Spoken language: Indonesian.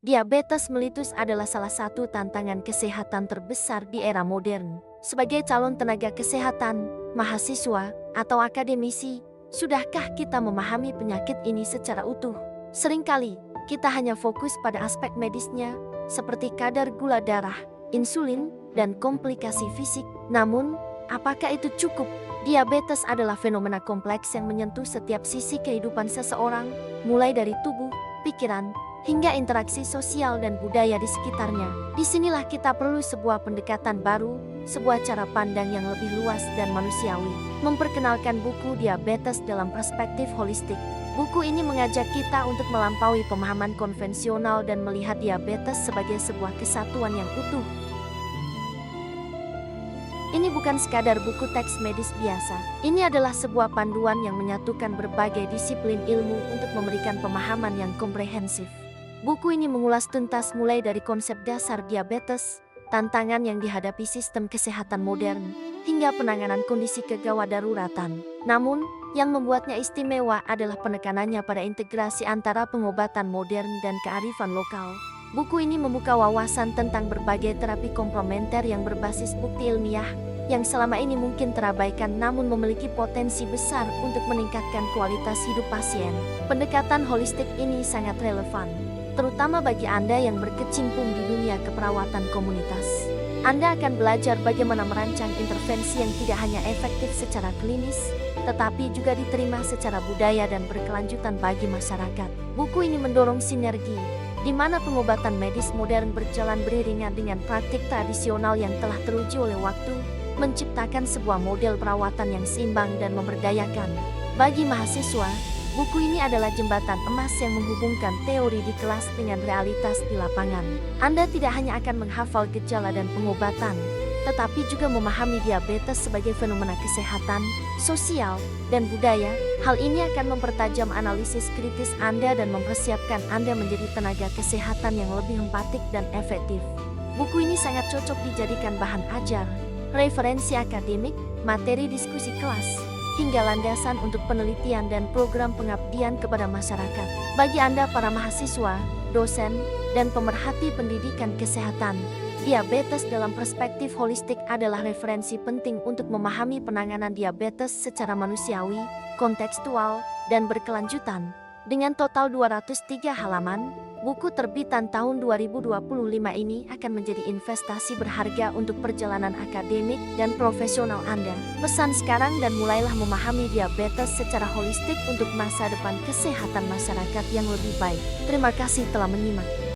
Diabetes mellitus adalah salah satu tantangan kesehatan terbesar di era modern. Sebagai calon tenaga kesehatan, mahasiswa, atau akademisi, sudahkah kita memahami penyakit ini secara utuh? Seringkali, kita hanya fokus pada aspek medisnya, seperti kadar gula darah, insulin, dan komplikasi fisik. Namun, apakah itu cukup? Diabetes adalah fenomena kompleks yang menyentuh setiap sisi kehidupan seseorang, mulai dari tubuh, pikiran, hingga interaksi sosial dan budaya di sekitarnya. Disinilah kita perlu sebuah pendekatan baru, sebuah cara pandang yang lebih luas dan manusiawi. Memperkenalkan buku Diabetes dalam Perspektif Holistik. Buku ini mengajak kita untuk melampaui pemahaman konvensional dan melihat diabetes sebagai sebuah kesatuan yang utuh. Ini bukan sekadar buku teks medis biasa. Ini adalah sebuah panduan yang menyatukan berbagai disiplin ilmu untuk memberikan pemahaman yang komprehensif. Buku ini mengulas tuntas mulai dari konsep dasar diabetes, tantangan yang dihadapi sistem kesehatan modern, hingga penanganan kondisi kegawat daruratan. Namun, yang membuatnya istimewa adalah penekanannya pada integrasi antara pengobatan modern dan kearifan lokal. Buku ini membuka wawasan tentang berbagai terapi komplementer yang berbasis bukti ilmiah, yang selama ini mungkin terabaikan namun memiliki potensi besar untuk meningkatkan kualitas hidup pasien. Pendekatan holistik ini sangat relevan, terutama bagi Anda yang berkecimpung di dunia keperawatan komunitas. Anda akan belajar bagaimana merancang intervensi yang tidak hanya efektif secara klinis, tetapi juga diterima secara budaya dan berkelanjutan bagi masyarakat. Buku ini mendorong sinergi, di mana pengobatan medis modern berjalan beriringan dengan praktik tradisional yang telah teruji oleh waktu, menciptakan sebuah model perawatan yang seimbang dan memberdayakan. Bagi mahasiswa, buku ini adalah jembatan emas yang menghubungkan teori di kelas dengan realitas di lapangan. Anda tidak hanya akan menghafal gejala dan pengobatan, tetapi juga memahami diabetes sebagai fenomena kesehatan, sosial, dan budaya. Hal ini akan mempertajam analisis kritis Anda dan mempersiapkan Anda menjadi tenaga kesehatan yang lebih empatik dan efektif. Buku ini sangat cocok dijadikan bahan ajar, referensi akademik, materi diskusi kelas, hingga landasan untuk penelitian dan program pengabdian kepada masyarakat. Bagi Anda para mahasiswa, dosen, dan pemerhati pendidikan kesehatan, Diabetes dalam Perspektif Holistik adalah referensi penting untuk memahami penanganan diabetes secara manusiawi, kontekstual, dan berkelanjutan. Dengan total 203 halaman, buku terbitan tahun 2025 ini akan menjadi investasi berharga untuk perjalanan akademik dan profesional Anda. Pesan sekarang dan mulailah memahami diabetes secara holistik untuk masa depan kesehatan masyarakat yang lebih baik. Terima kasih telah menyimak.